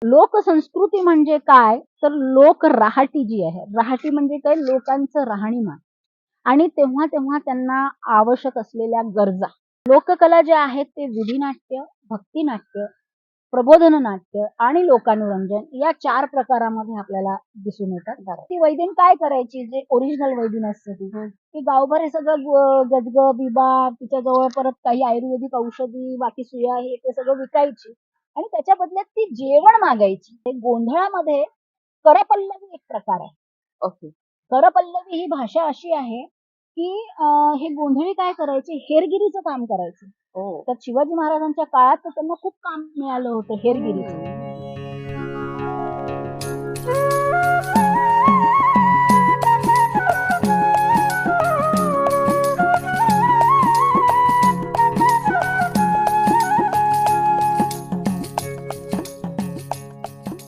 लोकसंस्कृती म्हणजे काय? तर लोकराहाटी जी आहे, राहाटी म्हणजे काय? लोकांचं राहणीमान आणि तेव्हा त्यांना आवश्यक असलेल्या गरजा. लोककला ज्या आहेत ते विधिनाट्य, भक्तिनाट्य, प्रबोधन नाट्य आणि लोकानुरंजन या 4 प्रकारामध्ये आपल्याला दिसून येतात. ती वैदिन काय करायची? जे ओरिजिनल वैदिन असते ती गावभर हे सगळं गजगं, बिबा, तिच्याजवळ परत काही आयुर्वेदिक औषधी, बाकी सुया हे ते सगळं विकायची आणि त्याच्या बदल्यात ती जेवण मागायची. ते गोंधळामध्ये करपल्लवी एक प्रकार आहे. ओके. करपल्लवी ही भाषा अशी आहे, की हे गोंधळी काय करायचे? हेरगिरीचं काम करायचे. हो. तर शिवाजी महाराजांच्या काळात तर त्यांना खूप काम मिळालं होतं हेरगिरीचं.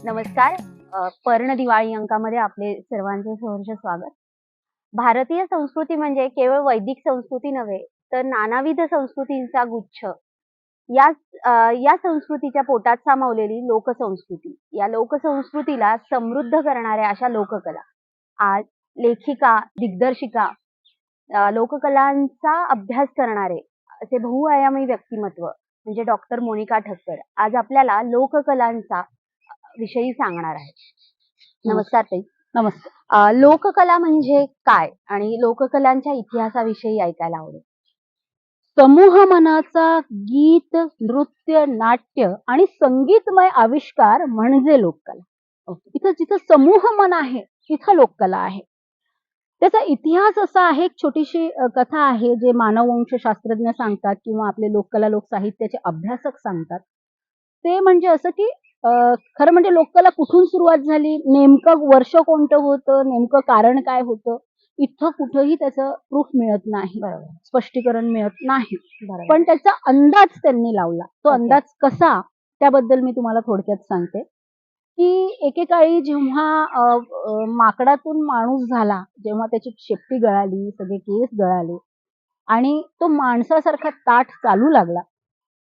नमस्कार. पर्ण दिवाळी अंकामध्ये आपले सर्वांचे सहर्ष स्वागत. भारतीय संस्कृती म्हणजे केवळ वैदिक संस्कृती नव्हे, तर नानाविध संस्कृतींचा गुच्छ. या संस्कृतीच्या पोटात सामावलेली लोकसंस्कृती. या लोकसंस्कृतीला समृद्ध करणाऱ्या अशा लोककला. आज लेखिका, दिग्दर्शिका, लोककलांचा अभ्यास करणारे असे बहुआयामी व्यक्तिमत्व म्हणजे डॉक्टर मोनिका ठक्कर आज आपल्याला लोककलांचा विषयी सांगणार आहे. नमस्कार ताई. नमस्कार. लोककला म्हणजे काय आणि लोककलांच्या इतिहासाविषयी ऐकायला आवडेल. समूह मनाचा गीत, नृत्य, नाट्य आणि संगीतमय आविष्कार म्हणजे लोककला. इथं जिथं समूह मन आहे तिथं लोककला आहे. त्याचा इतिहास असा आहे, एक छोटीशी कथा आहे जे मानववंश शास्त्रज्ञ सांगतात किंवा आपले लोककला लोकसाहित्याचे अभ्यासक सांगतात. ते म्हणजे असं की खरं म्हणजे लोककला कुठून सुरुवात झाली, नेमकं वर्ष कोणतं होतं, नेमकं कारण काय होतं, इथं कुठंही त्याचं प्रूफ मिळत नाही, स्पष्टीकरण मिळत नाही. पण त्याचा अंदाज त्यांनी लावला. तो अंदाज कसा त्याबद्दल मी तुम्हाला थोडक्यात सांगते. की एकेकाळी जेव्हा माकडातून माणूस झाला, जेव्हा त्याची शेपटी गळाली, सगळे केस गळाले आणि तो माणसासारखा ताठ चालू लागला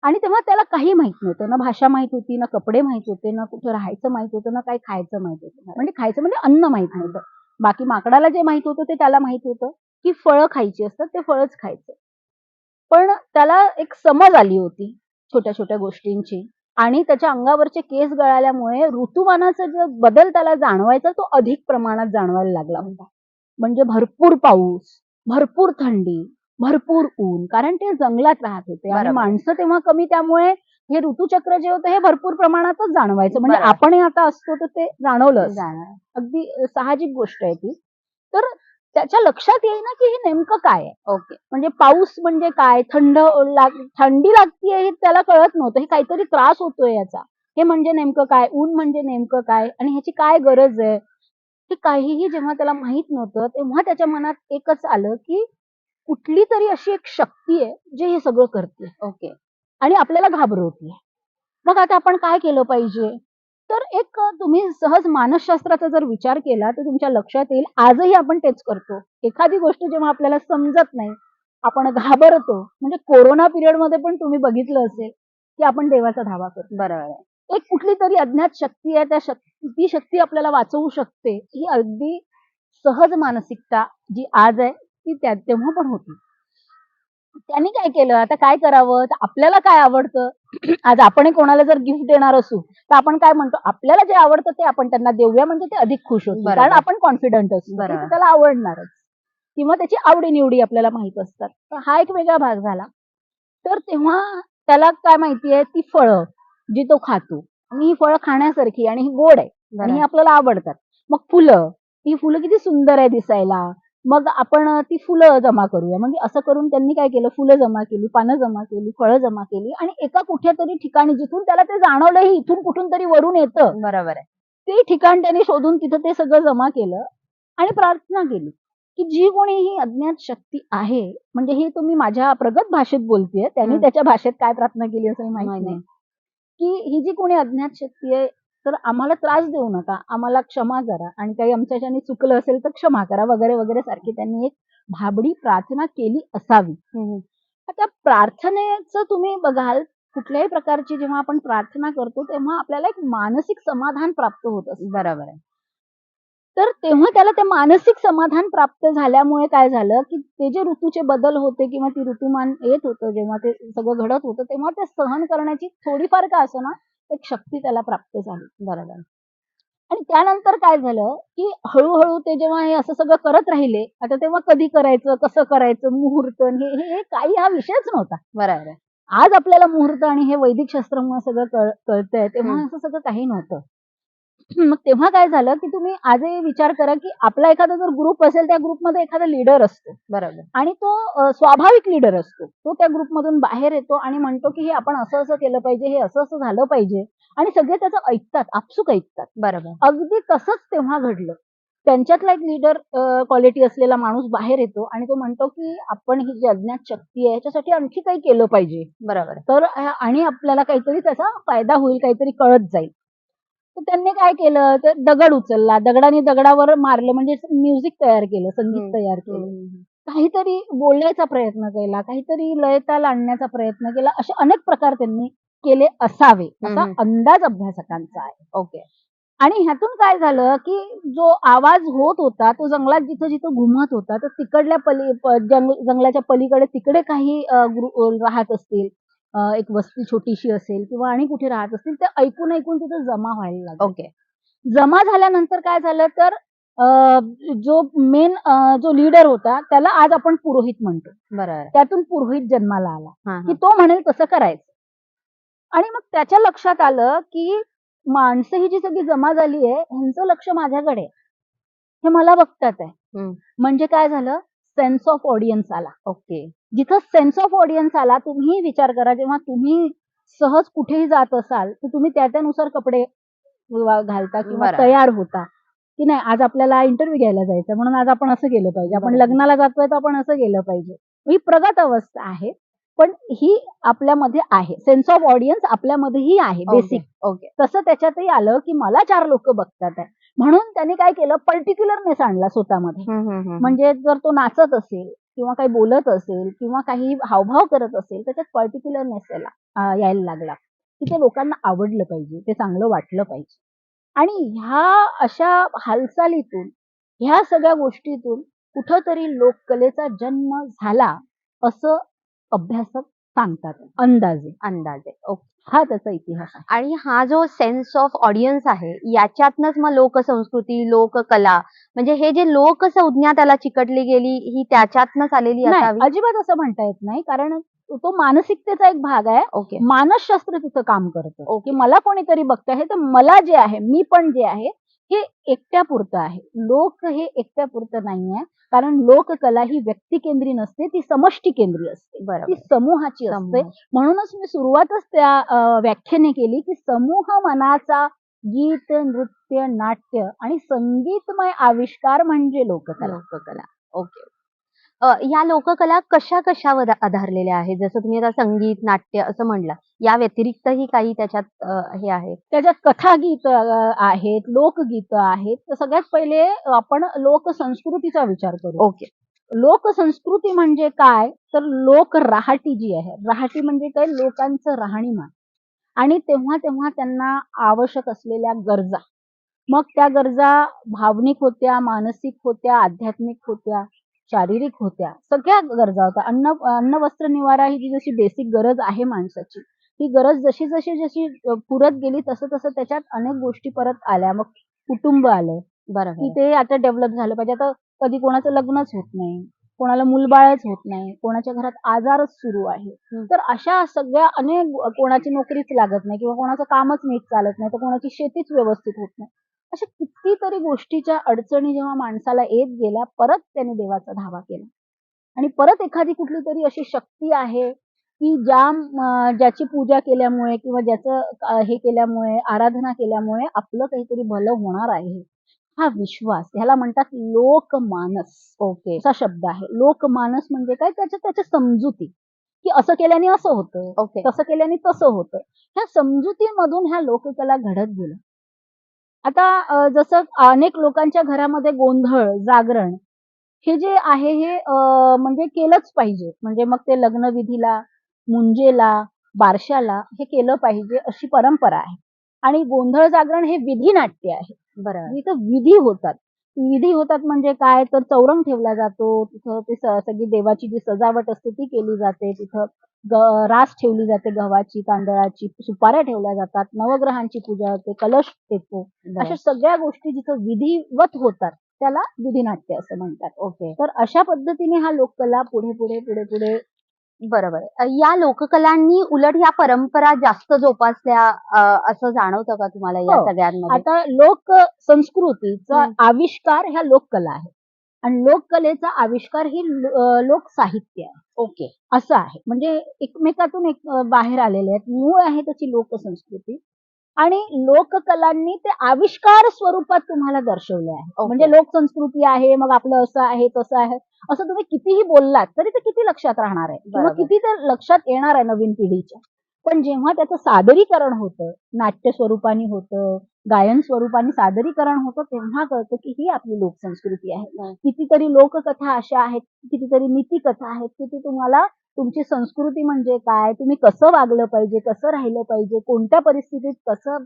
आणि तेव्हा त्याला काही माहित नव्हतं. ना भाषा माहित होती, ना कपडे माहित होते, ना कुठं राहायचं माहित होतं, ना काही खायचं माहित होतं. म्हणजे खायचं म्हणजे अन्न माहित नव्हतं. बाकी माकडाला जे माहित होतं ते त्याला माहित होतं, की फळं खायची असतात, ते फळच खायचं. पण त्याला एक समज आली होती छोट्या-छोट्या गोष्टींची आणि त्याच्या अंगावरचे केस गळाल्यामुळे ऋतुमानाचा जो बदल त्याला जाणवायचा तो अधिक प्रमाणात जाणवायला लागला होता. म्हणजे भरपूर पाऊस, भरपूर थंडी, भरपूर ऊन, कारण ते जंगलात राहत होते आणि माणसं तेव्हा कमी, त्यामुळे हे ऋतुचक्र जे होतं हे भरपूर प्रमाणातच जाणवायचं. म्हणजे आपणही आता असतो तर ते जाणवलं. अगदी साहजिक गोष्ट आहे ती. तर त्याच्या लक्षात येईना की हे नेमकं काय आहे. ओके. म्हणजे पाऊस म्हणजे काय, थंडी लागतीये हे त्याला कळत नव्हतं. हे काहीतरी त्रास होतोय याचा. हे म्हणजे नेमकं काय, ऊन म्हणजे नेमकं काय आणि ह्याची काय गरज आहे. ते काहीही जेव्हा त्याला माहित नव्हतं, तेव्हा त्याच्या मनात एकच आलं, की कुठली तरी अशी एक शक्ती आहे, जे हे सगळं करते. ओके. आणि आपल्याला घाबरवतीये. मग आता आपण काय केलं पाहिजे? तर एक तुम्ही सहज मानसशास्त्राचा जर विचार केला, तर तुमच्या लक्षात येईल आजही आपण तेच करतो. एखादी गोष्ट जेव्हा आपल्याला समजत नाही, आपण घाबरतो. म्हणजे कोरोना पिरियडमध्ये पण तुम्ही बघितलं असेल, की आपण देवाचा धावा करतो. बरोबर आहे. एक कुठलीतरी अज्ञात शक्ती आहे, ती शक्ती आपल्याला वाचवू शकते. ही अगदी सहज मानसिकता जी आज आहे, ती तेव्हा पण होती. त्यांनी काय केलं, आता काय करावं? तर आपल्याला काय आवडतं? आज आपणही कोणाला जर गिफ्ट देणार असू, तर आपण काय म्हणतो, आपल्याला जे आवडतं ते आपण त्यांना देऊया म्हणजे ते अधिक खुश होतील. कारण आपण कॉन्फिडंट असतो, की ते त्याला आवडणारच. किंवा त्याची आवडी-निवडी आपल्याला माहित असतात. तर हा एक वेगळा भाग झाला. तर तेव्हा त्याला काय माहितीये, ती फळं जी तो खातो आणि ही फळं खाण्यासारखी आणि ही गोड आहे आणि ही आपल्याला आवडतात. मग फुलं, ही फुलं किती सुंदर आहे दिसायला. मग आपण ती फुलं जमा करूया. म्हणजे असं करून त्यांनी काय केलं, फुलं जमा केली, पानं जमा केली, फळं जमा केली आणि एका कुठेतरी ठिकाणी जिथून त्याला ते जाणवलं ही इथून कुठून तरी वरून येतं. बरोबर आहे. ते ठिकाण त्यांनी शोधून तिथं ते सगळं जमा केलं आणि प्रार्थना केली, की जी कोणी ही अज्ञात शक्ती आहे, म्हणजे ही तुम्ही माझ्या प्रगत भाषेत बोलतेय, त्यांनी त्याच्या भाषेत काय प्रार्थना केली असं माहित नाही, की ही जी कोणी अज्ञात शक्ती आहे, तर आम्हाला त्रास देऊ नका, आम्हाला क्षमा करा आणि काही आमच्याच्याने चुकलं असेल तर क्षमा करा वगैरे वगैरे सारखी त्यांनी एक भाबडी प्रार्थना केली असावी. आता प्रार्थनेचं तुम्ही बघाल कुठल्याही प्रकारची जेव्हा आपण प्रार्थना करतो तेव्हा आपल्याला एक मानसिक समाधान प्राप्त होत असतं. बरोबर आहे. तर तेव्हा त्याला ते मानसिक समाधान प्राप्त झाल्यामुळे काय झालं, की ते जे ऋतूचे बदल होते किंवा ती ऋतुमान येत होतं, जेव्हा ते सगळं घडत होतं, तेव्हा ते सहन करण्याची थोडीफार का असेना, एक शक्ती त्याला प्राप्त झाली. बरोबर. आणि त्यानंतर काय झालं, की हळू-हळू ते जेव्हा हे असं सगळं करत राहिले, आता तेव्हा कधी करायचं, कसं करायचं, मुहूर्त हे हे हे काही हा विषयच नव्हता. बरोबर आहे. आज आपल्याला मुहूर्त आणि हे वैदिक शास्त्रामुळे सगळं कळतंय, तेव्हा हं. असं सगळं काही नव्हतं. मग तेव्हा काय झालं, की तुम्ही आजही विचार करा, की आपला एखादा जर ग्रुप असेल, त्या ग्रुपमध्ये एखादा लीडर असतो बरोबर. आणि तो स्वाभाविक लीडर असतो. तो त्या ग्रुपमधून बाहेर येतो आणि म्हणतो, की हे आपण असं-असं केलं पाहिजे, हे असं-असं झालं पाहिजे आणि सगळे त्याचं ऐकतात, आपसूक ऐकतात. बरोबर. अगदी तसंच तेव्हा घडलं. त्यांच्यातला एक लीडर क्वालिटी असलेला माणूस बाहेर येतो आणि तो म्हणतो, की आपण ही जी अज्ञात शक्ती आहे, ह्याच्यासाठी आणखी काही केलं पाहिजे. बरोबर. तर आणि आपल्याला काहीतरी त्याचा फायदा होईल, काहीतरी कळत जाईल. तर त्यांनी काय केलं, तर दगड उचलला. दगडाने दगडावर मारलं म्हणजे म्युझिक तयार केलं, संगीत हं. तयार हं, केलं. हं, हं. काहीतरी बोलण्याचा प्रयत्न केला, काहीतरी लयताल आणण्याचा प्रयत्न केला. असे अनेक प्रकार त्यांनी केले असावे, हं, असा हं. अंदाज अभ्यासकांचा आहे. ओके. आणि ह्यातून काय झालं, की जो आवाज होत होता, तो जंगलात जिथं-जिथं घुमत होता, तर तिकडल्या जंगलाच्या पलीकडे तिकडे काही राहत असतील. एक वस्ती छोटीशी असेल किंवा आणि कुठे राहत असतील, ते ऐकून-ऐकून तिथं जमा व्हायला लागले. ओके. जमा झाल्यानंतर काय झालं, तर जो मेन जो लीडर होता, त्याला आज आपण पुरोहित म्हणतो. बरोबर. त्यातून पुरोहित जन्माला आला, हां, की हां. तो म्हणेल तसं करायचं. आणि मग त्याच्या लक्षात आलं, की माणसं ही जी सगळी जमा झाली आहे, ह्यांचं लक्ष माझ्याकडे आहे. हे मला बघतात आहे. हं. म्हणजे काय झालं, सेन्स ऑफ ऑडियन्स आला. ओके. जिथं सेन्स ऑफ ऑडियन्स आला, तुम्हीही विचार करा, जेव्हा तुम्ही सहज कुठेही जात असाल, तर तुम्ही त्या-त्यानुसार कपडे घालता किंवा बरोबर. तयार होता, की नाही आज आपल्याला इंटरव्ह्यू घ्यायला जायचं म्हणून आज आपण असं केलं पाहिजे. आपण बरोबर. लग्नाला जातोय तर आपण असं केलं पाहिजे. ही प्रगत अवस्था आहे. पण ही आपल्यामध्ये आहे. सेन्स ऑफ ऑडियन्स आपल्यामध्येही आहे ओके. बेसिक. ओके. तसं त्याच्यातही आलं, की मला 4 लोकं बघतात आहे. म्हणून त्याने काय केलं पर्टिक्युलरनेस आणला स्वतःमध्ये. हं, हं, हं, हं. म्हणजे जर तो नाचत असेल किंवा काही बोलत असेल किंवा काही हावभाव करत असेल, त्याच्यात पर्टिक्युलरनेस यायला लागला, की ते लोकांना आवडलं पाहिजे, ते चांगलं वाटलं पाहिजे. आणि ह्या अशा हालचालीतून, ह्या सगळ्या गोष्टीतून कुठेतरी लोककलेचा जन्म झाला, असं अभ्यासक सांगतात अंदाजे. अंदाजे. ओके. हा त्याचा इतिहास आहे. आणि हा जो सेन्स ऑफ ऑडियन्स आहे, याच्यातनंच मग लोकसंस्कृती, लोककला म्हणजे हे जे लोकसंज्ञा त्याला चिकटली गेली, ही त्याच्यातनंच आलेली नाही, असावी? अजिबात असं म्हणता येत नाही. कारण तो मानसिकतेचा एक भाग आहे. ओके. मानसशास्त्र तिथं काम करतं, ओके. की मला कोणीतरी बघतंय तर मला जे आहे, मी पण जे आहे, हे एकट्यापुरतं आहे. लोक हे एकट्यापुरतं नाहीये. कारण लोककला ही व्यक्तिकेंद्री नसते, ती समष्टीकेंद्री असते. ती बरोबर. समूहाची असते. समूह. म्हणूनच मी सुरुवातच त्या व्याख्येने केली, की समूह मनाचा गीत, नृत्य, नाट्य आणि संगीतमय आविष्कार म्हणजे लोककला. लोककला. ओके. या लोककला कशा-कशावर आधारलेल्या आहेत? जसं तुम्ही आता संगीत, नाट्य असं म्हणलं. या व्यतिरिक्तही काही त्याच्यात हे आहे? त्याच्यात कथागीत आहेत, लोकगीतं आहेत. तर सगळ्यात पहिले आपण लोकसंस्कृतीचा विचार करू. ओके. लोकसंस्कृती म्हणजे काय? तर लोकराहाटी जी आहे. राहाटी म्हणजे काय? लोकांचं राहणीमान आणि तेव्हा-तेव्हा त्यांना आवश्यक असलेल्या गरजा. मग त्या गरजा भावनिक होत्या, मानसिक होत्या, आध्यात्मिक होत्या, शारीरिक होत्या. सगळ्या गरजा होत्या. अन्न, वस्त्र, निवारा ही जी जशी बेसिक गरज आहे माणसाची, ती गरज जशी पुरत गेली तसं त्याच्यात अनेक गोष्टी परत आल्या. मग कुटुंब आलं, की बरोबर. ते आता डेव्हलप झालं पाहिजे. आता कधी कोणाचं लग्नच होत नाही, कोणाला मूलबाळच होत नाही, कोणाच्या घरात आजारच सुरू आहे. हं. तर अशा सगळ्या अनेक कोणाची नोकरीच लागत नाही किंवा कोणाचं कामच नीट चालत नाही, तर कोणाची शेतीच व्यवस्थित होत नाही. अशा कितीतरी गोष्टीच्या अडचणी जेव्हा माणसाला येत गेल्या, परत त्याने देवाचा धावा केला. आणि परत एखादी कुठलीतरी अशी शक्ती आहे, की ज्याची पूजा केल्यामुळे किंवा ज्याचं हे केल्यामुळे, आराधना केल्यामुळे आपलं काहीतरी भलं होणार आहे. हा विश्वास, ह्याला म्हणतात लोकमानस. ओके. असा शब्द आहे. लोकमानस म्हणजे काय? त्याच्या समजुती, की असं केल्याने असं होतं, ओके. तसं केल्याने तसं होतं. ह्या समजुतीमधून ह्या लोककला घडत गेल्या. आता जसं अनेक लोकांच्या घरामध्ये गोंधळ, जागरण हे जे आहे हे म्हणजे केलंच पाहिजे. म्हणजे मग ते लग्नविधीला, मुंजेला, बारशाला हे केलं पाहिजे अशी परंपरा आहे. आणि गोंधळ जागरण हे विधी नाट्य आहे. बरोबर. इथं विधी होतात. विधी होतात म्हणजे काय तर चौरंग ठेवला जातो. तिथं ते सगळी देवाची जी सजावट असते ती केली जाते. तिथं रास ठेवली जाते गव्हाची, तांदळाची, सुपाऱ्या ठेवल्या जातात, नवग्रहांची पूजा होते, कलश येतो. अशा बरं. सगळ्या गोष्टी जिथं विधिवत होतात त्याला विधिनाट्य असं म्हणतात. ओके. तर अशा पद्धतीने हा लोककला पुढे बरोबर. या लोककलांनी उलट ह्या परंपरा जास्त जोपासल्या असं जाणवतं का तुम्हाला या हो. सगळ्यांमध्ये? आता लोक संस्कृतीचा हं. आविष्कार ह्या लोककला आहे. आणि लोककलेचा आविष्कार ही लोकसाहित्य आहे. ओके. असं आहे. म्हणजे एकमेकातून बाहेर आलेले आहेत. मूळ आहे त्याची लोकसंस्कृती आणि लोककलांनी ते आविष्कार स्वरूपात तुम्हाला दर्शवले आहे. ओके. म्हणजे लोकसंस्कृती आहे, मग आपलं असं आहे, तसं आहे. असं तुम्ही कितीही बोललात तरी ते किती लक्षात राहणार आहे किंवा बरोबर. किती ते लक्षात येणार आहे नवीन पिढीच्या. पण जेव्हा त्याचं सादरीकरण होतं, नाट्य स्वरूपाने होतं, गायन स्वरूपाने सादरीकरण होतं, तेव्हा कळतं की ही आपली लोकसंस्कृती आहे. कितीतरी लोककथा अशा आहेत, कितीतरी नीतिकथा आहेत, की ती तुम्हाला तुमची संस्कृती म्हणजे काय, तुम्ही कसं वागलं पाहिजे, कसं राहिलं पाहिजे, कोणत्या परिस्थितीत कसं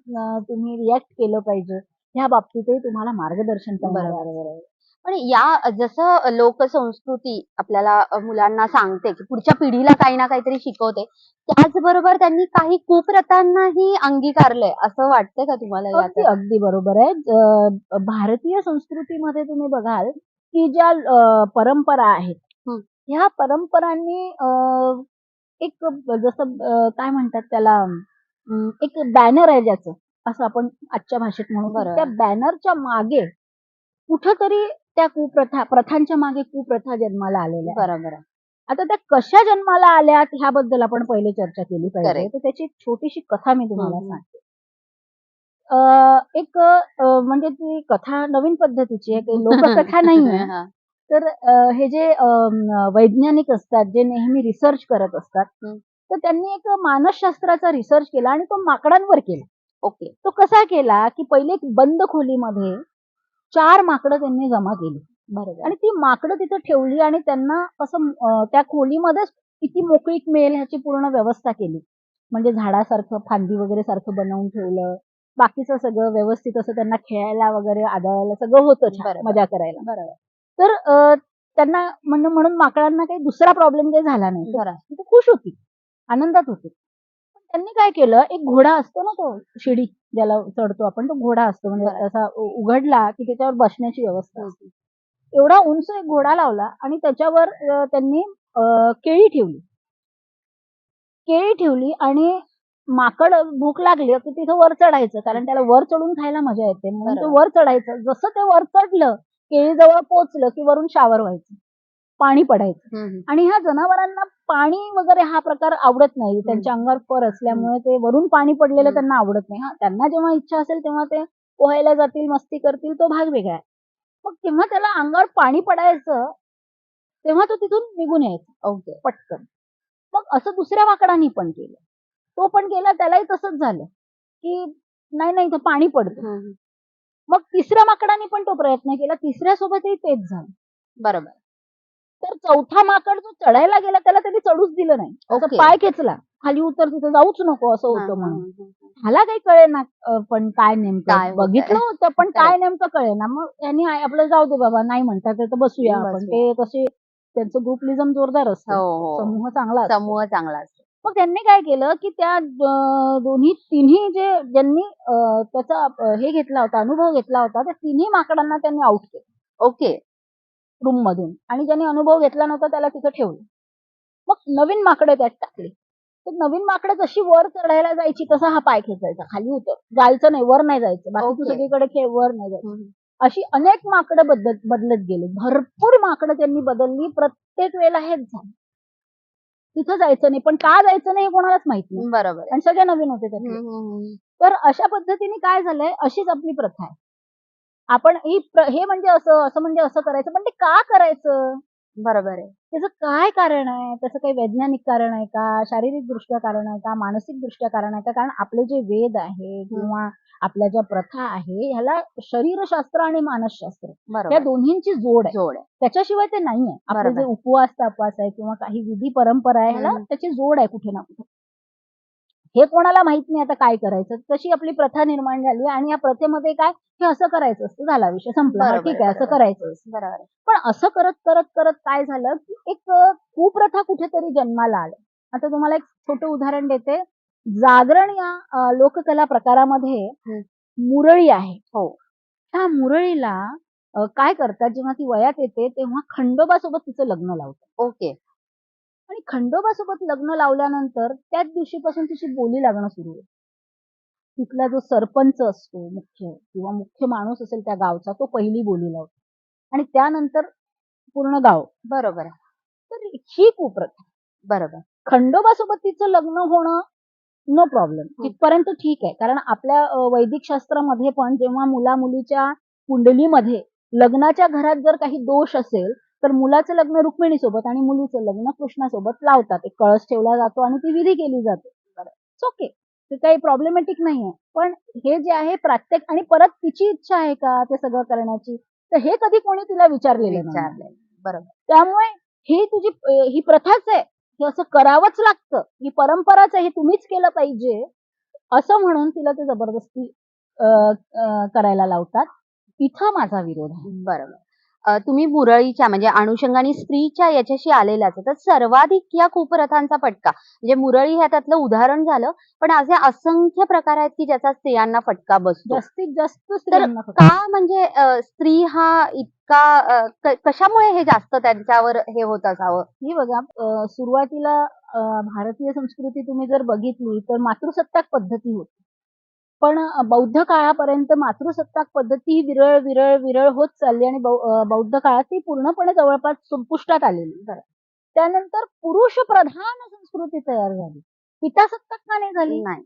तुम्ही रिएक्ट केलं पाहिजे, ह्या बाबतीतही तुम्हाला मार्गदर्शन करणाऱ्या बरोबर, आहेत. बरोबर. पण या जसं लोकसंस्कृती आपल्याला मुलांना सांगते, की पुढच्या पिढीला काही ना काहीतरी शिकवते. त्याचबरोबर त्यांनी काही कुप्रथांनाही अंगीकारलंय असं वाटतंय का तुम्हाला अगदी, याच्यात? अगदी बरोबर आहे. भारतीय संस्कृतीमध्ये तुम्ही बघाल, की ज्या परंपरा आहेत, हं. ह्या परंपरांनी एक जसं काय म्हणतात त्याला एक बॅनर आहे ज्याचं, असं आपण आजच्या भाषेत म्हणू. की त्या बरोबर. बॅनरच्या मागे कुठेतरी त्या प्रथांच्या मागे कुप्रथा जन्माला आलेल्या आहेत. बरोबर आहे. आता त्या कशा जन्माला आल्यात ह्याबद्दल आपण पहिले चर्चा केली पाहिजे. करेक्ट. तर त्याची एक छोटीशी कथा मी हं, तुम्हाला हं. सांगते. एक म्हणजे ती कथा नवीन पद्धतीची आहे, काही लोककथा नाहीये. हां. तर हे जे वैज्ञानिक असतात, जे नेहमी रिसर्च करत असतात, हं. तर त्यांनी एक मानसशास्त्राचा रिसर्च केला आणि तो माकडांवर केला. ओके. तो कसा केला, की पहिले एक बंद खोलीमध्ये 4 माकडं त्यांनी जमा केली बरोबर. आणि ती माकडं तिथे ठेवली आणि त्यांना असं त्या खोलीमध्येच किती मोकळीक मिळेल ह्याची पूर्ण व्यवस्था केली. म्हणजे झाडासारखं फांदी वगैरे सारखं बनवून ठेवलं. बाकीचं सगळं व्यवस्थित असं त्यांना खेळायला वगैरे आदळायला सगळं होतं छान, बरोबर. मजा करायला. बरोबर. तर त्यांना म्हणून माकडांना काही दुसरा प्रॉब्लेम काही झाला नाही. बरं. ते खुश होती, आनंदात होती. पण त्यांनी काय केलं, एक घोडा असतो ना तो शिडी ज्याला चढतो आपण, तो घोडा असतो म्हणजे बरं. असा उघडला की त्याच्यावर बसण्याची व्यवस्था हं, असते. हं. एवढा उंच एक घोडा लावला आणि त्याच्यावर त्यांनी केळी ठेवली. केळी ठेवली आणि माकड भूक लागली की तिथं वर चढायचं. कारण त्याला वर चढून खायला मजा येते. म्हणून ते बरोबर. वर चढायचं. जसं ते वर चढलं, केळीजवळ पोहोचलं की वरून शावर व्हायचं. पाणी पडायचं. हं, हं. आणि ह्या जनावरांना पाणी वगैरे हा प्रकार आवडत नाही. त्यांच्या अंगावर फर असल्यामुळे ते वरून पाणी पडलेलं त्यांना आवडत नाही. हां, त्यांना जेव्हा इच्छा असेल तेव्हा ते पोहायला जातील, मस्ती करतील, तो भाग वेगळा आहे. मग तेव्हा त्याला अंगावर पाणी पडायचं, तेव्हा तो तिथून निघून यायचा ओके. पटकन. मग असं दुसऱ्या माकडांनी पण केलं. तो पण गेला, त्यालाही तसंच झालं, की नाही इथं पाणी पडतं. हं, हं. मग तिसऱ्या माकडाने पण तो प्रयत्न केला. तिसऱ्यासोबतही तेच झालं. बरोबर. तर चौथा माकड जो चढायला गेला त्याला त्यांनी चढूच दिलं नाही. असं ओके. पाय खेचला. खाली उतर, तिथं जाऊच नको असं हां, होतं हां, म्हणून. हां, हां. ह्याला काही कळेना पण काय नेमकं काय होतंय? बघितलं होतं पण काय करेक्ट. नेमकं कळेना. मग यांनी आपलं जाऊ दे बाबा नाही म्हणतात आहे तर बसूया आपण. बसूया. ते तसे त्यांचं ग्रुपलिझम जोरदार हो, असतं. हो. समूह चांगला असतो. समूह चांगला असतो. मग त्यांनी काय केलं, की त्या तिन्ही ज्यांनी त्याचा हे घेतला होता, अनुभव घेतला होता, त्या तिन्ही माकडांना त्यांनी आउट केलं ओके. रूममधून आणि ज्यांनी अनुभव घेतला नव्हता त्याला तिथं ठेवलं. मग नवीन माकडं त्यात टाकली. तर नवीन माकडं जशी वर चढायला जायची तसा हा पाय खेचायचा. खाली जायचं नाही, वर नाही जायचं. बाकी तू ओके. सगळीकडे खेळ, वर नाही जायचं. हं, हं. अशी अनेक माकडं बदलत गेली. भरपूर माकडं त्यांनी बदलली. प्रत्येक वेळेला हेच झालं. तिथं जायचं नाही. पण का जायचं नाही हे कोणालाच माहित नाही. बरोबर आहे. आणि सगळे नवीन होते हं, त्यातले. हं, हं. तर अशा पद्धतीने काय झालंय, अशीच आपली प्रथा आहे. आपण हे म्हणजे असं म्हणजे असं करायचं. पण ते का करायचं? बरोबर आहे. त्याचं काय कारण आहे? त्याचं काही वैज्ञानिक कारण आहे का? शारीरिकदृष्ट्या कारण आहे का? मानसिकदृष्ट्या कारण आहे का? कारण आपले जे वेद आहे हं. किंवा आपल्या ज्या प्रथा आहे, ह्याला शरीरशास्त्र आणि मानसशास्त्र या बरोबर. दोन्हींची जोड आहे. जोड आहे. त्याच्याशिवाय ते नाहीये. आपले जे बरोबर. उपवास, तापास आहे किंवा काही विधी परंपरा आहे, हं, ह्याला हं. त्याची जोड आहे कुठे ना कुठे. हे कोणाला माहित नाही आता काय करायचं. तशी आपली प्रथा निर्माण झाली आणि या प्रथेमध्ये काय, हे असं करायचं असतं, झाला विषय संपला. हा बरोबर ठीक आहे, आहे, असं बरोबर. करायचं असतं. बरोबर आहे. पण असं करत, करत, करत काय झालं, की एक कुप्रथा कुठेतरी जन्माला आली. आता तुम्हाला एक छोटं उदाहरण देते. जागरण या लोककला प्रकारामध्ये हं. मुरळी आहे. हो. त्या मुरळीला काय करतात, जेव्हा ती वयात येते तेव्हा खंडोबासोबत तिचं लग्न लावतात. ओके. आणि खंडोबासोबत लग्न लावल्यानंतर त्याच दिवशीपासून तिची बोली लागणं सुरू होतं. तिथला जो सरपंच असतो मुख्य किंवा मुख्य माणूस असेल त्या गावचा, तो पहिली बोली लावतो. आणि त्यानंतर पूर्ण गाव. बरोबर आहे. तर ही कुप्रथा. बरोबर. खंडोबासोबत तिचं लग्न होणं नो प्रॉब्लेम. हं. तिथपर्यंत ठीक आहे. कारण आपल्या वैदिक शास्त्रामध्ये पण जेव्हा मुला-मुलीच्या कुंडलीमध्ये लग्नाच्या घरात जर काही दोष असेल, तर मुलाचं लग्न रुक्मिणीसोबत आणि मुलीचं लग्न कृष्णासोबत लावतात. एक कळस ठेवला जातो आणि ती विधी केली जाते. It's okay. ते काही प्रॉब्लेमॅटिक नाहीये. पण हे जे आहे प्रत्येक आणि परत तिची इच्छा आहे का ते सगळं करण्याची? तर हे कधी कोणी तिला विचारलेलं नाही. विचारलंय. बरोबर. त्यामुळे ही तुझी ही प्रथाच आहे. हे असं करावंच लागतं. ही परंपराच आहे. हे तुम्हीच केलं पाहिजे. असं म्हणून तिला ते जबरदस्ती करायला लावतात. इथं माझा विरोध आहे. बरोबर. तुम्ही मुरळीच्या म्हणजे अनुषंगाने स्त्रीच्या याच्याशी आलेलाच आहे. तर सर्वाधिक या कुप्रथांचा फटका म्हणजे मुरळी ह्या त्यातलं उदाहरण झालं, पण असे असंख्य प्रकार आहेत की ज्याचा स्त्रियांना फटका बसतो. जास्तीत जास्त तर स्त्रियांना फक्त का म्हणजे स्त्री हा इतका कशामुळे हे जास्त त्यांच्यावर हे होत असावं? ही बघा सुरुवातीला भारतीय संस्कृती तुम्ही जर बघितली तर मातृसत्ताक पद्धती होती. पण बौद्ध काळापर्यंत मातृसत्ताक पद्धती ही विरळ, विरळ, विरळ होत चालली आणि बौद्ध काळात ती पूर्णपणे जवळपास संपुष्टात आलेली. त्यानंतर पुरुष प्रधान संस्कृती तयार झाली. पितासत्ताक का नाही झाली? नाही.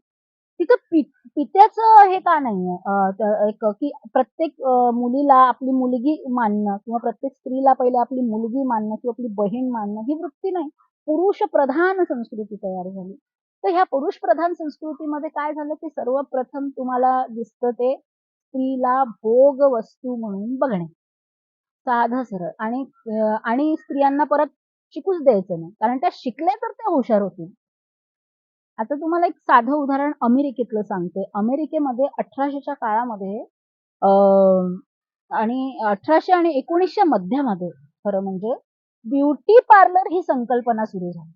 तिथं पित्याचं हे का नाहीये एक की प्रत्येक मुलीला आपली मुलगी मानणं किंवा प्रत्येक स्त्रीला पहिले आपली मुलगी मानणं किंवा आपली बहीण मानणं ही वृत्ती नाही. पुरुष प्रधान संस्कृती तयार झाली. तर ह्या पुरुष प्रधान संस्कृतीमध्ये काय झालं, की सर्वप्रथम तुम्हाला दिसतं ते स्त्रीला भोग वस्तू म्हणून बघणे. साधं सरळ आणि स्त्रियांना परत शिकूच द्यायचं नाही. कारण त्या शिकल्या तर त्या हुशार होतील. आता तुम्हाला एक साधं उदाहरण अमेरिकेतलं सांगते. अमेरिकेमध्ये 1800च्या काळामध्ये अ, आणि 1800 आणि 1900 मध्यामध्ये खरं म्हणजे ब्युटी पार्लर ही संकल्पना सुरू झाली.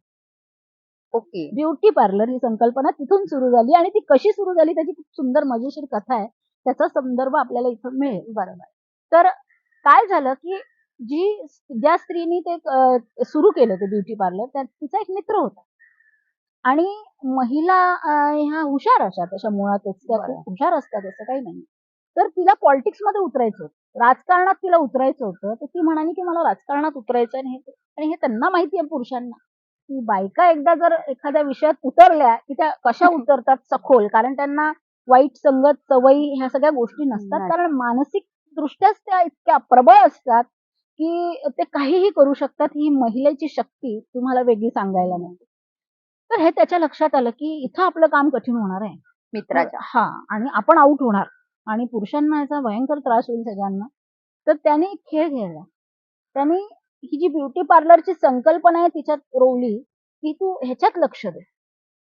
ओके. ब्युटी पार्लर ही संकल्पना तिथून सुरू झाली आणि ती कशी सुरू झाली त्याची खूप सुंदर मजेशीर कथा आहे. त्याचा संदर्भ आपल्याला इथं मिळेल. बरोबर. तर काय झालं, की ज्या स्त्रीनी ते सुरू केलं ते ब्युटी पार्लर तिचा एक मित्र होता. आणि महिला ह्या हुशार अशा तशा मुळातच त्या बरं. खूप हुशार असतात असं काही नाही. तर तिला पॉलिटिक्समध्ये उतरायचं होतं. राजकारणात तिला उतरायचं होतं. तर ती म्हणाली, की मला राजकारणात उतरायचं आणि हे त्यांना माहिती आहे पुरुषांना, की बायका एकदा जर एखाद्या विषयात उतरल्या, की त्या कशा उतरतात सखोल. कारण त्यांना वाईट संगत, सवयी ह्या सगळ्या गोष्टी नसतात. नाही. कारण मानसिकदृष्ट्याच त्या इतक्या प्रबळ असतात, की ते काहीही करू शकतात. ही महिलेची शक्ती तुम्हाला वेगळी सांगायला नाही. तर हे त्याच्या लक्षात आलं, की इथं आपलं काम कठीण होणार आहे. मित्राच्या. हां. आणि आपण आउट होणार आणि पुरुषांना याचा भयंकर त्रास होईल सगळ्यांना. तर त्याने एक खेळ खेळला. त्याने ही जी ब्युटी पार्लरची संकल्पना आहे तिच्यात रोवली, की तू ह्याच्यात लक्ष दे.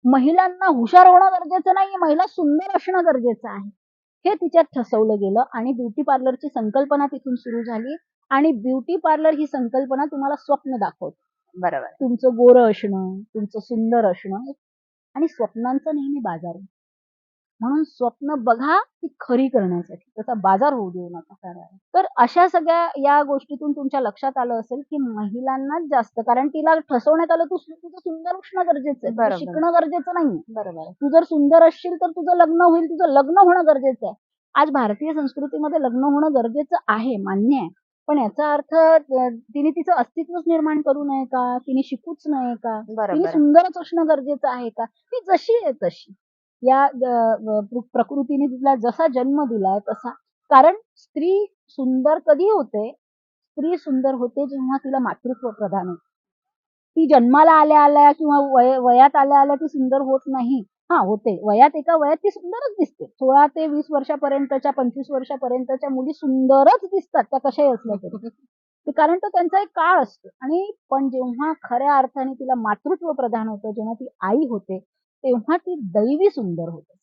महिलांना हुशार होणं गरजेचं नाहीये, महिला सुंदर असणं गरजेचं आहे. हे तिच्यात ठसवलं गेलं आणि ब्युटी पार्लरची संकल्पना तिथून सुरू झाली आणि ब्युटी पार्लर ही संकल्पना तुम्हाला स्वप्न दाखवते. बरोबर. तुमचं गोरं असणं, तुमचं सुंदर असणं आणि स्वप्नांचा नेहमी बाजार आहे. म्हणून स्वप्न बघा ती खरी करण्यासाठी. त्याचा बाजार होऊ देऊ नका. तर अशा सगळ्या या गोष्टीतून तुमच्या लक्षात आलं असेल, की महिलांनाच जास्त कारण तिला ठसवण्यात आलं तुझं सुंदर असणं गरजेचं आहे. तुझं बरोबर. शिकणं गरजेचं नाहीये. बरोबर. तू जर सुंदर असशील तर तुझं लग्न होईल. तुझं लग्न होणं गरजेचं आहे. आज भारतीय संस्कृतीमध्ये लग्न होणं गरजेचं आहे, मान्य आहे. पण याचा अर्थ तिने तिचं अस्तित्वच निर्माण करू नये का? तिने शिकूच नये का? तिने बरोबर. सुंदरच असणं गरजेचं आहे का? ती जशी आहे तशी. या प्रकृतीने तिला जसा जन्म दिलाय तसा. कारण स्त्री सुंदर कधी होते? स्त्री सुंदर होते जेव्हा तिला मातृत्व प्रदान होतं. ती जन्माला आल्या-आल्या किंवा वयात आल्या-आल्या ती सुंदर होत नाही. हां, होते. एका वयात ती सुंदरच दिसते. 16 ते 20 वर्षापर्यंतच्या, 25 वर्षापर्यंतच्या मुली सुंदरच दिसतात त्या कशाही असल्या तरी. ते कारण तो त्यांचा एक काळ असतो पण जेव्हा खऱ्या अर्थाने तिला मातृत्व प्रदान होतं, जेव्हा ती आई होते, तेव्हा ती दैवी सुंदर होते.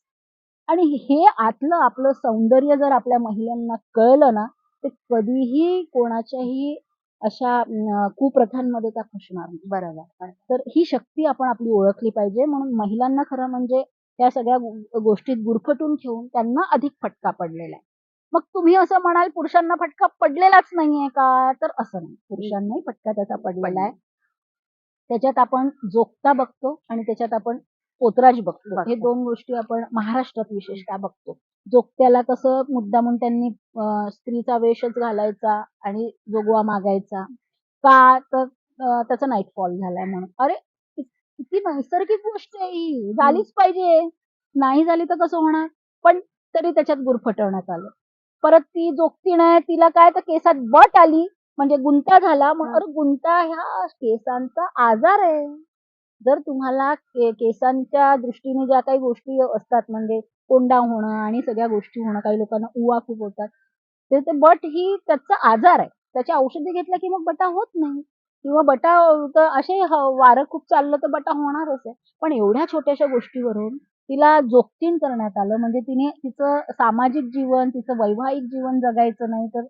आणि हे आतलं आपलं सौंदर्य जर आपल्या महिलांना कळलं ना, ते कधीही कोणाच्याही अशा कुप्रथांमध्ये त्या फसणार नाही. बरोबर. तर ही शक्ती आपण आपली ओळखली पाहिजे. म्हणून महिलांना खरं म्हणजे त्या सगळ्या गोष्टीत गुरफटून ठेवून त्यांना अधिक फटका पडलेला आहे. मग तुम्ही असं म्हणाल पुरुषांना फटका पडलेलाच नाहीये का? तर असं नाही. पुरुषांनाही फटका त्याचा पडलेला आहे. त्याच्यात आपण जोगता बघतो आणि त्याच्यात आपण पोतराज बघतो. हे 2 गोष्टी आपण महाराष्ट्रात विशेषतः बघतो. जोगत्याला कसं मुद्दामून त्यांनी स्त्रीचा वेशच घालायचा आणि जोगवा मागायचा. का? तर त्याचा नाईटफॉल झालाय म्हणून. अरे किती नैसर्गिक गोष्ट आहे ही. झालीच पाहिजे. नाही झाली तर कसं होणार? पण तरी त्याच्यात गुरफटवण्यात आलं. परत ती जोगती नाही, तिला काय तर केसात बट आली म्हणजे गुंता झाला. मग अरे गुंता ह्या केसांचा आजार आहे. जर तुम्हाला केसांच्या दृष्टीने ज्या काही गोष्टी असतात म्हणजे कोंडा होणं आणि सगळ्या गोष्टी होणं, काही लोकांना उवा खूप होतात. ते बट ही त्याचा आजार आहे. त्याची औषधी घेतल्या की मग बटा होत नाही. किंवा बटा तर असे वारं खूप चाललं तर बटा होणारच आहे. पण एवढ्या छोट्याशा गोष्टीवरून तिला जोगतीन करण्यात आलं. म्हणजे तिने तिचं सामाजिक जीवन, तिचं वैवाहिक जीवन जगायचं नाही तर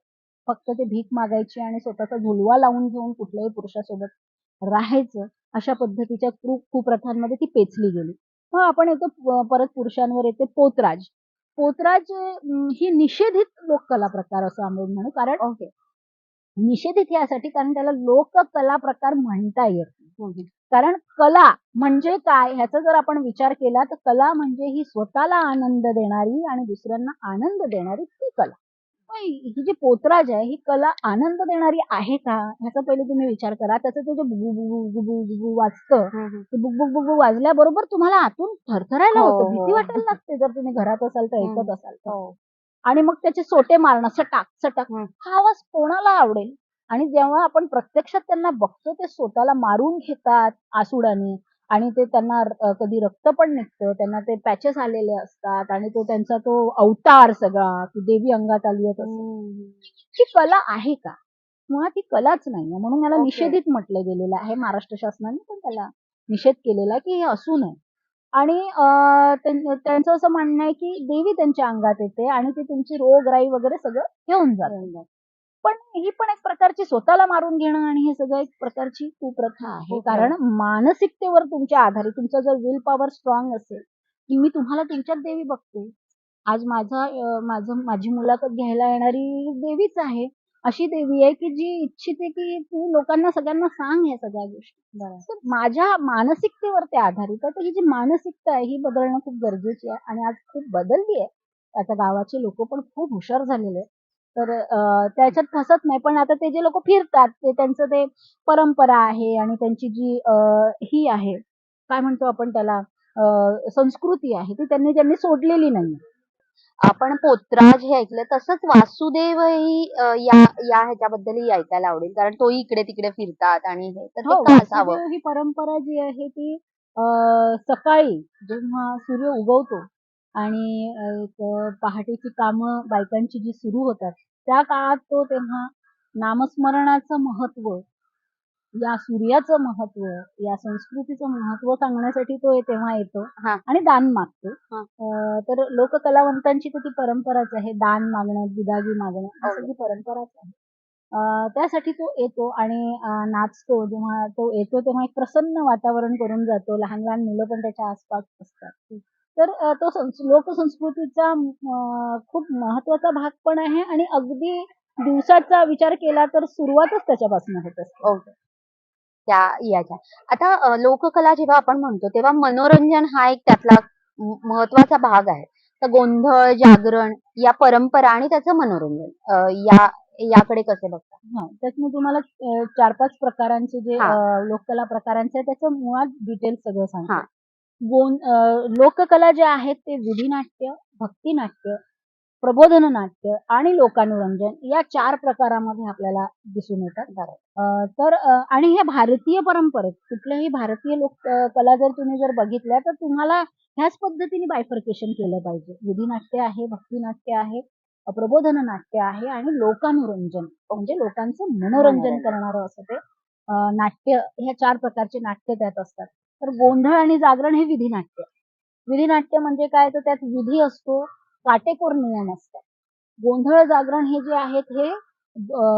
फक्त ते भीक मागायची आणि स्वतःचा झुलवा लावून घेऊन कुठल्याही पुरुषासोबत राहायचं. अशा पद्धतीच्या कुप्रथांमध्ये ती पेचली गेली. मग आपण येतो परत पुरुषांवर येते पोतराज. पोतराज ही निषेधित लोककला प्रकार असं आम्ही म्हणू. कारण निषेधित यासाठी कारण त्याला लोककला प्रकार म्हणता येत नाही. कारण कला म्हणजे काय ह्याचा जर आपण विचार केला तर कला म्हणजे ही स्वतःला आनंद देणारी आणि दुसऱ्यांना आनंद देणारी ती कला. मग ही जी पोतराज आहे ही कला आनंद देणारी आहे का? ह्याचा पहिले तुम्ही विचार करा. त्याचं ते जे बुबू वाजतं, ते बुगबुग वाजल्याबरोबर तुम्हाला आतून थरथरायला होतं. भीती वाटायला लागते जर तुम्ही घरात असाल तर ऐकत असाल तर. आणि मग त्याचे सोटे मारणं सटाक, सटाक हा आवाज कोणाला आवडेल? आणि जेव्हा आपण प्रत्यक्षात त्यांना बघतो ते स्वतःला मारून घेतात आसुडाने आणि ते त्यांना कधी रक्त पण निघतं, त्यांना ते पॅचेस आलेले असतात आणि तो त्यांचा तो अवतार सगळा, की देवी अंगात आली आहे तसं. ही कला आहे का? मुळात ही कलाच नाहीये. म्हणून याला निषेधित म्हटलं गेलेलं आहे. महाराष्ट्र शासनाने पण त्याला निषेध केलेला आहे, की हे असू नये. आणि त्यांचं असं म्हणणं आहे, की देवी त्यांच्या अंगात येते आणि ती तुमची रोगराई वगैरे सगळं घेऊन जाते. पण ही पण एक प्रकारची स्वतःला मारून घेणं आणि हे सगळं एक प्रकारची कुप्रथा आहे. कारण मानसिकतेवर तुमच्या आधारित तुमचं जर विल पॉवर स्ट्रॉंग असेल, की मी तुम्हाला तुमच्यात देवी बघते. आज माझी मुलाखत घ्यायला येणारी देवीच आहे. अशी देवी आहे, की जी इच्छिते, की तू लोकांना सगळ्यांना सांग ह्या सगळ्या गोष्टी. तर माझ्या मानसिकतेवर ते आधारित आहे. तर ही जी मानसिकता आहे ही बदलणं खूप गरजेची आहे आणि आज खूप बदलली आहे. आता गावाचे लोकं पण खूप हुशार झालेले आहेत. तर त्याच्यात फसत नाही. पण आता ते जे लोकं फिरतात ते त्यांचं ते परंपरा आहे आणि त्यांची जी ही आहे, काय म्हणतो आपण त्याला संस्कृती आहे ती त्यांनी सोडलेली नाहीये. आपण पोतराज हे ऐकलं तसंच वासुदेवही या या ह्याच्याबद्दलही ऐकायला आवडेल कारण तोही इकडे तिकडे फिरतात आणि हे तर ते हो, का असावं? वासुदेव ही परंपरा जी आहे ती सकाळी जेव्हा सूर्य उगवतो आणि एक पहाटेची कामं बायकांची जी सुरू होतात, त्या काळात तो तेव्हा नामस्मरणाचं महत्त्व, या सूर्याचं महत्त्व, या संस्कृतीचं महत्त्व सांगण्यासाठी तो तेव्हा येतो हां. आणि दान मागतो. हां. तर लोककलावंतांची तर ती परंपराच आहे. दान मागणं, बिदागी मागणं ही सगळी परंपराच आहे. त्यासाठी तो येतो आणि नाचतो. जेव्हा तो येतो तेव्हा एक प्रसन्न वातावरण करून जातो. लहान-लहान मुलं पण त्याच्या आसपास असतात. तर तो लोकसंस्कृतीचा खूप महत्त्वाचा भाग पण आहे आणि अगदी दिवसाचा विचार केला तर सुरुवातच त्याच्यापासून होत असते. ओके. त्या याच्या. आता लोककला जेव्हा आपण म्हणतो तेव्हा मनोरंजन हा एक त्यातला महत्त्वाचा भाग आहे. तर गोंधळ, जागरण या परंपरा आणि त्याचं मनोरंजन याकडे कसे बघता? हां, त्यात मी तुम्हाला 4-5 प्रकारांचे जे लोककला प्रकारांचे त्याचं मुळात डिटेल्स सगळं सांगते. लोककला ज्या आहेत ते विधिनाट्य, भक्तिनाट्य, प्रबोधन नाट्य आणि लोकानुरंजन या 4 प्रकारामध्ये आपल्याला दिसून येतात. तर आणि हे भारतीय परंपरेत कुठल्याही भारतीय कला जर तुम्ही बघितल्या तर तुम्हाला ह्याच पद्धतीने बायफर्केशन केलं पाहिजे. विधिनाट्य आहे, भक्तिनाट्य आहे, प्रबोधन नाट्य आहे आणि लोकानुरंजन म्हणजे लोकांचं मनोरंजन करणारं असं ते नाट्य ह्या 4 प्रकारचे नाट्य त्यात असतात. तर गोंधळ आणि जागरण हे विधिनाट्य. विधिनाट्य म्हणजे काय, तर त्यात विधी असतो, काटेकोर नियम असतात. गोंधळ जागरण हे जे आहेत हे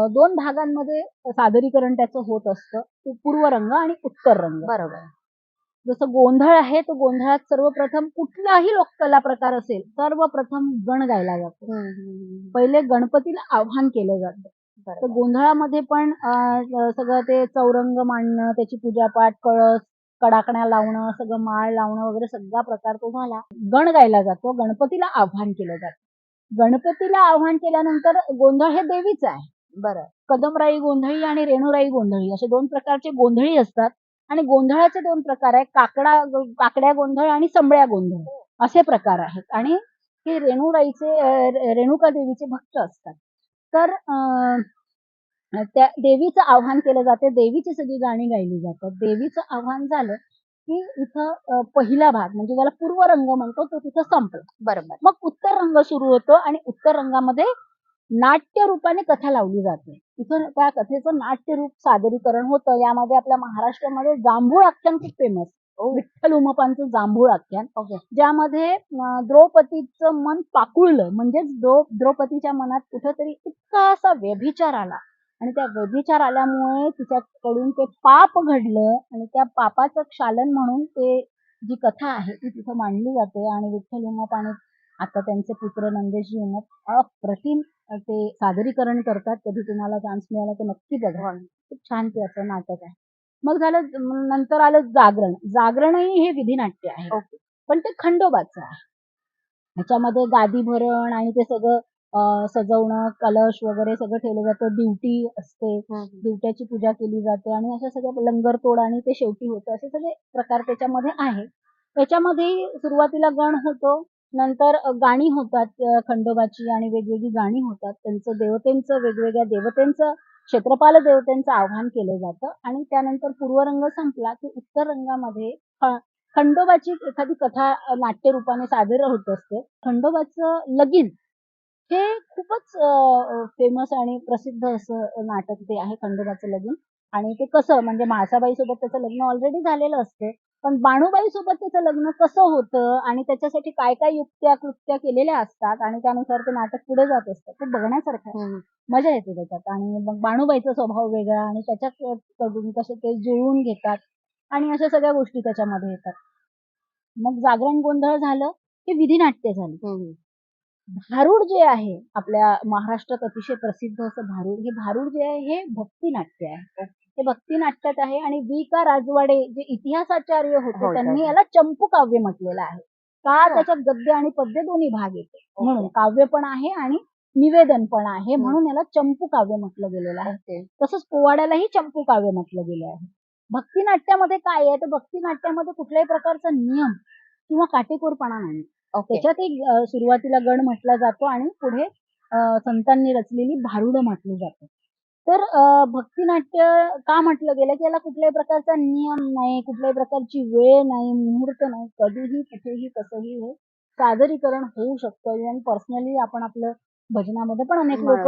2 भागांमध्ये सादरीकरण त्याचं होत असतं. पूर्व रंग आणि उत्तर रंग. बरोबर. जसं गोंधळ आहे, तर गोंधळात सर्वप्रथम कुठलाही लोककला प्रकार असेल, सर्वप्रथम गण गायला जातो. पहिले गणपतीला आवाहन केलं जातं. तर गोंधळामध्ये पण सगळं ते चौरंग मांडणं, त्याची पूजापाठ, कळस, कडाकण्या लावणं, सगळं माळ लावणं वगैरे सगळा प्रकार तो झाला. गण गायला जातो, गणपतीला आवाहन केलं जातं. गणपतीला आवाहन केल्यानंतर गोंधळ हे देवीचं आहे. बरं. कदमराई गोंधळी आणि रेणुराई गोंधळी असे 2 प्रकारचे गोंधळी असतात. आणि गोंधळाचे 2 प्रकार आहेत, काकड्या गोंधळ आणि संबळ्या गोंधळ असे प्रकार आहेत. आणि हे रेणुका देवीचे भक्त असतात. तर त्या देवीचं आवाहन केलं जाते, देवीची सगळी गाणी गायली जातात. देवीचं आवाहन झालं की इथं पहिला भाग म्हणजे ज्याला पूर्व रंग म्हणतो तो तिथं संपला. बरोबर. मग उत्तर रंग सुरू होतो आणि उत्तर रंगामध्ये नाट्य रूपाने कथा लावली जाते. इथं त्या कथेचं नाट्य रूप सादरीकरण होतं. यामध्ये आपल्या महाराष्ट्रामध्ये जांभूळ आख्यान खूप फेमस. विठ्ठल उमपांचं जांभूळ आख्यान, ज्यामध्ये द्रौपदीचं मन पाकुळलं, म्हणजेच द्रौपदीच्या मनात कुठंतरी इतका असा व्यभिचार आला आणि त्या व्यभिचार आल्यामुळे तिच्याकडून ते पाप घडलं आणि त्या पापाचं क्षालन म्हणून ते जी कथा आहे ती तिथं मांडली जाते. आणि विठ्ठल उमप आणि आता त्यांचे पुत्र नंदेशजी उमप अप्रतिम ते सादरीकरण करतात. कधी तुम्हाला चान्स मिळाला तर नक्की बघा. खूप छान ते असं नाटक आहे. मग झालं, नंतर आलं जागरण. जागरणही हे विधिनाट्य आहे, पण ते खंडोबाचं आहे. ह्याच्यामध्ये गादी भरण आणि ते सगळं सजवणं, कलश वगैरे सगळं ठेवलं जातं. दिवटी असते, दिवट्याची पूजा केली जाते आणि अशा सगळ्या लंगरतोड आणि ते शेवटी होतं, असे सगळे प्रकार त्याच्यामध्ये आहे. त्याच्यामध्ये सुरुवातीला गण होतो, नंतर गाणी होतात खंडोबाची आणि वेगवेगळी गाणी होतात. त्यांचं देवतेंचं, वेगवेगळ्या देवतेंचं, क्षेत्रपाल देवतेंचं आवाहन केलं जातं आणि त्यानंतर पूर्वरंग संपला की उत्तर रंगामध्ये खंडोबाची एखादी कथा नाट्य रूपाने सादर होत असते. खंडोबाचं लगीन हे खूपच फेमस आणि प्रसिद्ध असं नाटक ते आहे, खंडोबाचं लगीन. आणि ते कसं म्हणजे म्हाळसाबाई सोबत त्याचं लग्न ऑलरेडी झालेलं असते, पण बाणूबाई सोबत त्याचं लग्न कसं होतं आणि त्याच्यासाठी काय काय युक्त्या कृत्या केलेल्या असतात आणि त्यानुसार ते नाटक पुढे जात असतं. ते बघण्यासारखं आहे. मजा येते त्याच्यात. आणि मग बाणूबाईचा स्वभाव वेगळा आणि त्याच्याकडून कसे ते जुळवून घेतात आणि अशा सगळ्या गोष्टी त्याच्यामध्ये येतात. मग जागरण गोंधळ झालं की विधिनाट्य झाली. भारुड जे आहे आपल्या महाराष्ट्रात अतिशय प्रसिद्ध असं भारुड, हे भारुड जे आहे हे भक्तिनाट्य आहे. हे भक्तिनाट्यात आहे आणि वि.का. राजवाडे जे इतिहासाचार्य होते त्यांनी याला चंपू काव्य म्हटलेलं आहे. का त्याच्यात गद्य आणि पद्य दोन्ही भाग येते, म्हणून काव्य पण आहे आणि निवेदन पण आहे, म्हणून याला चंपू काव्य म्हटलं गेलेलं आहे. तसंच पोवाड्यालाही चंपू काव्य म्हटलं गेलं आहे. भक्तिनाट्यामध्ये काय आहे, तर भक्तिनाट्यामध्ये कुठल्याही प्रकारचा नियम किंवा काटेकोरपणा नाही. त्याच्यात एक सुरुवातीला गण म्हटला जातो आणि पुढे संतांनी रचलेली भारुडं म्हटली जातात. तर भक्तिनाट्य का म्हटलं गेलं की याला कुठल्याही प्रकारचा नियम नाही, कुठल्याही प्रकारची वेळ नाही, मुहूर्त नाही, कधीही कुठेही कसंही हे सादरीकरण होऊ शकतं. इव्हन पर्सनली आपण आपलं भजनामध्ये पण अनेक लोक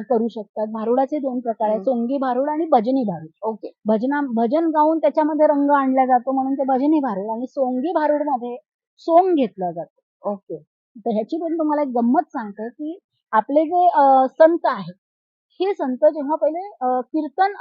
करू शकतात. भारुडाचे 2 प्रकार आहेत, सोंगी भारुड आणि भजनी भारुड. भजन गाऊन त्याच्यामध्ये रंग आणला जातो म्हणून ते भजनी भारुड, आणि सोंगी भारुड मध्ये सोंग घेतला जातो. तर ह्याची पण तुम्हाला एक गंमत सांगते की आपले जे संत आहेत, हे संत जेव्हा पहिले कीर्तन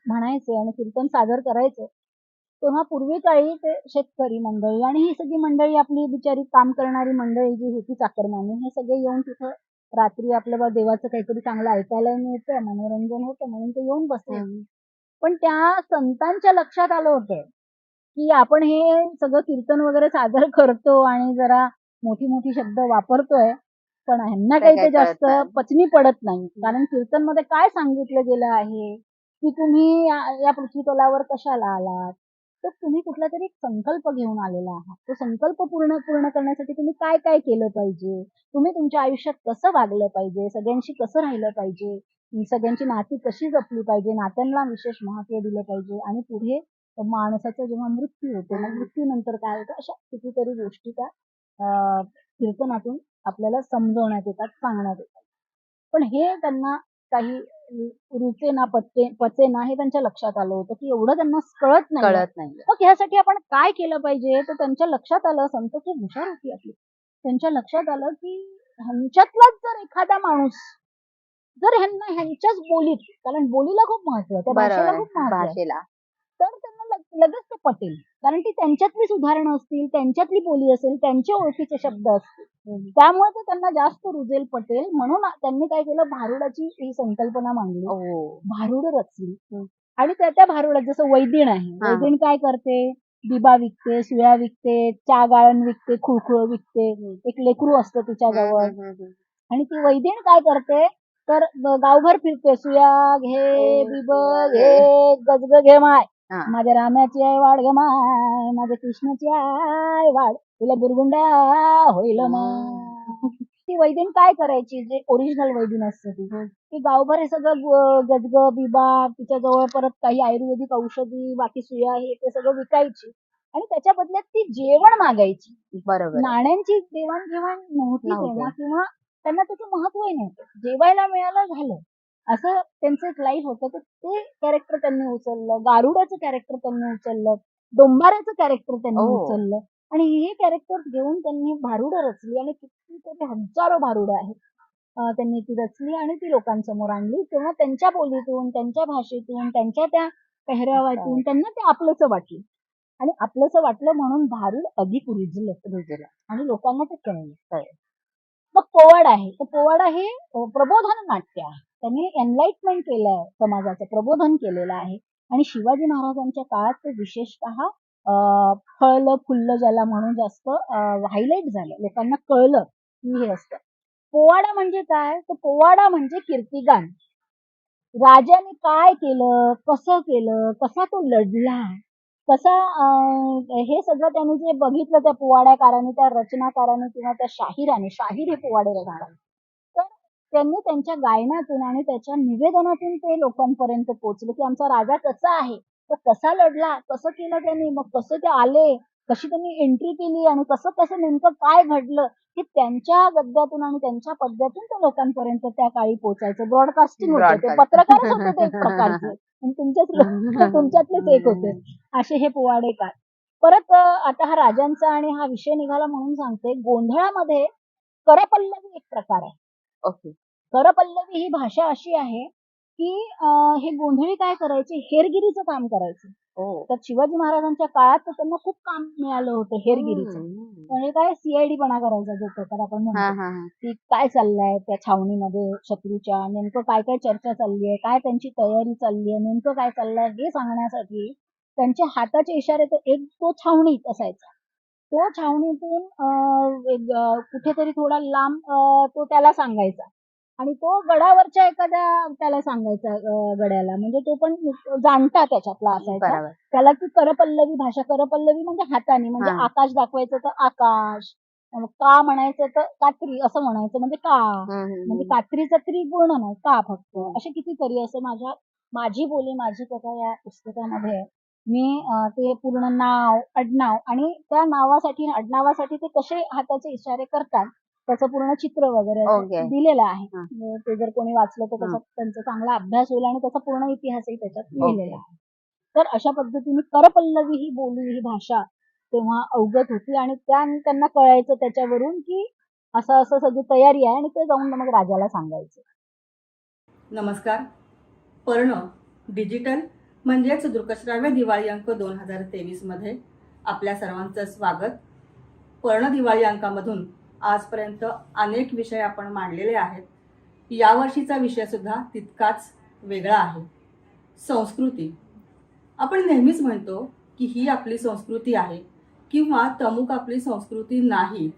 म्हणायचे आणि कीर्तन सादर करायचे, तेव्हा पूर्वी काळी ते शेतकरी मंडळी आणि ही सगळी मंडळी आपली बिचारी काम करणारी मंडळी जी होती चाकरमानी, हे सगळे येऊन तिथं रात्री आपलं देवाचं काहीतरी चांगलं ऐकायला मिळतं, मनोरंजन होतं म्हणून ते येऊन बसले. पण त्या संतांच्या लक्षात आलं होतं की आपण हे सगळं कीर्तन वगैरे सादर करतो आणि जरा मोठी मोठी शब्द वापरतोय, पण ह्यांना काही ते जास्त पचनी पडत नाही. कारण कीर्तनमध्ये काय सांगितलं गेलं आहे की तुम्ही या पृथ्वी तलावर कशाला आलात, तर तुम्ही कुठला तरी संकल्प घेऊन आलेला आहात. तो संकल्प पूर्ण करण्यासाठी तुम्ही काय काय केलं पाहिजे, तुम्ही तुमच्या आयुष्यात कसं वागलं पाहिजे, सगळ्यांशी कसं राहिलं पाहिजे, सगळ्यांची नाती कशी जपली पाहिजे, नात्यांना विशेष महत्त्व दिलं पाहिजे आणि पुढे माणसाचा जेव्हा मृत्यू होतो, मग मृत्यूनंतर काय होतं, अशा कितीतरी गोष्टी त्या कीर्तनातून आपल्याला समजवण्यात येतात, सांगण्यात येतात. पण हे त्यांना काही रुचेना पचेना हे त्यांच्या लक्षात आलं होतं की एवढं त्यांना कळत नाही. कळत नाही. मग ह्यासाठी आपण काय केलं पाहिजे, तर त्यांच्या लक्षात आलं, संत खूप हुशार होती आपली, त्यांच्या लक्षात आलं की ह्यांच्यातलाच जर एखादा माणूस जर ह्यांना ह्यांच्याच बोलीत, कारण बोलीला खूप महत्व आहे, त्या भाषेला बरोबर, खूप महत्व आहे, भाषेला. तर त्यांना लगेच ते पटेल. कारण ती त्यांच्यातलीच उदाहरणं असतील, त्यांच्यातली बोली असेल, त्यांचे ओळखीचे शब्द असतील, त्यामुळे ते त्यांना जास्त रुजेल, पटेल. म्हणून त्यांनी काय केलं, भारुडाची ही संकल्पना मांडली, भारुड रचली. आणि त्या भारुडात जसं वैदिण आहे, वैदिण काय करते, दिबा विकते, सुया विकते, चहा गाळण विकते, खुळखुळ विकते, एक लेकरू असतं तिच्याजवळ. आणि ती वैदिण काय करते, तर गावभर फिरते, सुया घे, बिब घे, गजग घे माय, माझ्या रामाची आहे वाढ ग माय, माझ्या कृष्णाची आहे वाढ, तुला बुरगुंड्या होईल माय. ती वैदिण काय करायची, जे ओरिजिनल वैदिण असते ती गावभर हे सगळं गजग बिबा, तिच्याजवळ परत काही आयुर्वेदिक औषधी, बाकी सुया हे ते सगळं विकायची आणि त्याच्या बदल्यात ती जेवण मागायची. बरोबर. नाण्यांची देवाणघेवाण नव्हती तेव्हा, किंवा त्यांना त्याचं महत्वही नव्हतं. जेवायला मिळालं झालं, असं त्यांचं एक लाईफ होतं. तर ते कॅरेक्टर त्यांनी उचललं, गारुडाचं कॅरेक्टर त्यांनी उचललं, डोंबाऱ्याचं कॅरेक्टर त्यांनी उचललं आणि हे कॅरेक्टर घेऊन त्यांनी भारुडं रचली आणि कितीतरी हजारो भारुडं आहेत. त्यांनी ती रचली आणि ती लोकांसमोर आणली. तेव्हा त्यांच्या बोलीतून, त्यांच्या भाषेतून, त्यांच्या त्या पेहरावातून त्यांना ते आपलंसं वाटलं आणि आपलंसं वाटलं म्हणून भारुड अधिक रुजलं आणि लोकांना ते कळलं. मग पोवाडा आहे, तर पोवाडा हे प्रबोधन नाट्य आहे. त्यांनी एनलाइटमेंट केलंय, समाजाचं प्रबोधन केलेलं आहे आणि शिवाजी महाराजांच्या काळात ते विशेषतः फळलं फुललं ज्याला म्हणून जास्त हायलाइट झालं, लोकांना कळलं की हे असतं. पोवाडा म्हणजे काय, तर पोवाडा म्हणजे कीर्तिगान. राजाने काय केलं, कसं केलं, कसा तो लढला, कसा हे सगळं त्यांनी जे बघितलं त्या पोवाड्याकारांनी, त्या रचनाकारांनी किंवा त्या शाहीर हे पोवाडे रचतात. तर त्यांनी त्यांच्या गायनातून आणि त्याच्या निवेदनातून ते लोकांपर्यंत पोहोचले की आमचा राजा कसा आहे, तर कसा लढला, कसं केलं त्यांनी, मग कसं ते आले, कशी त्यांनी एंट्री केली आणि कसं कसं नेमकं काय घडलं, हे त्यांच्या गद्यातून आणि त्यांच्या पद्यातून त्या लोकांपर्यंत त्या काळी पोहोचायचं. ब्रॉडकास्टिंग होतं, ते पत्रकारच होते ते एक प्रकारचे आणि तुमच्यातलेच एक होते. असे हे पोवाडेकार. परत आता हा राजांचा आणि हा विषय निघाला म्हणून सांगते, गोंधळामध्ये करपल्लवी एक प्रकार आहे. ओके. करपल्लवी ही भाषा अशी आहे की हे गोंधळी काय करायचे, हेरगिरीचं काम करायचे. तर शिवाजी महाराजांच्या काळात तर त्यांना खूप काम मिळालं होतं हेरगिरीचं. म्हणजे काय, सीआयडीपणा करायचा जो प्रकार आपण म्हणतो, की काय चाललंय त्या छावणीमध्ये शत्रूच्या, नेमकं काय काय चर्चा चालली आहे, काय त्यांची तयारी चालली आहे, नेमकं काय चाललंय हे सांगण्यासाठी त्यांच्या हाताचे इशारे, तर एक तो छावणीत असायचा, तो छावणीतून कुठेतरी थोडा लांब तो त्याला सांगायचा आणि तो गडावरच्या एखाद्या त्याला सांगायचा, गड्याला, म्हणजे तो पण जाणता त्याच्यातला असायचा. त्याला ती करपल्लवी भाषा, करपल्लवी म्हणजे हाताने, म्हणजे आकाश दाखवायचं तर आकाश, का म्हणायचं तर कात्री असं म्हणायचं, म्हणजे का, म्हणजे कात्रीचा त्रिगुण नाही, का फक्त, असे कितीतरी असं माझी बोली माझी कथा या पुस्तकामध्ये मी ते पूर्ण नाव, आडनाव आणि त्या नावासाठी आडनावासाठी ते कसे हाताचे इशारे करतात त्याचं पूर्ण चित्र वगैरे दिलेलं आहे. ते जर कोणी वाचलं तर त्याचा त्यांचा चांगला अभ्यास होईल आणि त्याचा पूर्ण इतिहासही त्याच्यात लिहिलेला आहे. तर अशा पद्धतीने करपल्लवी ही बोली, ही भाषा तेव्हा अवगत होती आणि त्यांना कळायचं त्याच्यावरून की असं असं सगळी तयारी आहे आणि ते जाऊन मग राजाला सांगायचं. नमस्कार. पर्ण डिजिटल म्हणजेच दृकश्राव्य दिवाळी अंक 2023 मध्ये आपल्या सर्वांचं स्वागत. पर्ण दिवाळी अंकामधून आजपर्यंत अनेक विषय आपण मांडलेले आहेत. यावर्षीचा विषय सुद्धा तितकाच वेगळा आहे, संस्कृती. आपण नेहमीच म्हणतो की ही आपली संस्कृती आहे किंवा तमुक आपली संस्कृती नाही.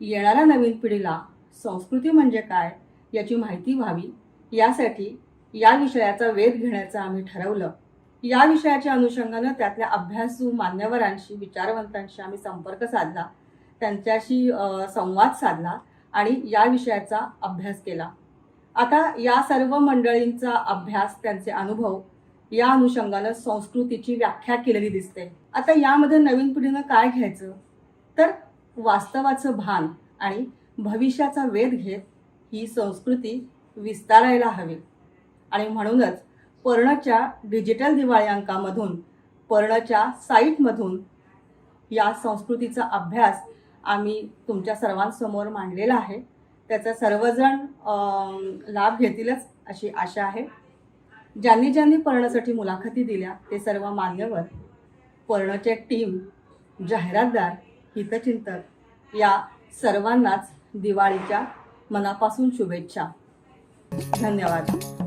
येणाऱ्या नवीन पिढीला संस्कृती म्हणजे काय याची माहिती व्हावी, यासाठी या विषयाचा वेध घेण्याचं आम्ही ठरवलं. या विषयाच्या अनुषंगानं त्यातल्या अभ्यासू मान्यवरांशी, विचारवंतांशी आम्ही संपर्क साधला, त्यांच्याशी संवाद साधला आणि या विषयाचा अभ्यास केला. आता या सर्व मंडळींचा अभ्यास, त्यांचे अनुभव या अनुषंगानं संस्कृतीची व्याख्या केलेली दिसते. आता यामध्ये नवीन पिढीनं काय घ्यायचं, तर वास्तवाचं भान आणि भविष्याचा वेध घेत ही संस्कृती विस्तारायला हवी. आणि म्हणूनच पर्णच्या डिजिटल दिवाळी अंकामधून, पर्णच्या साईटमधून या संस्कृतीचा अभ्यास आम्ही तुमच्या सर्वांसमोर मांडलेला आहे. त्याचा सर्वजण लाभ घेतीलच अशी आशा आहे. ज्यांनी ज्यांनी पर्णसाठी मुलाखती दिल्या ते सर्व मान्यवर, पर्णचे टीम, जाहिरातदार, हितचिंतक या सर्वांनाच दिवाळीच्या मनापासून शुभेच्छा. धन्यवाद.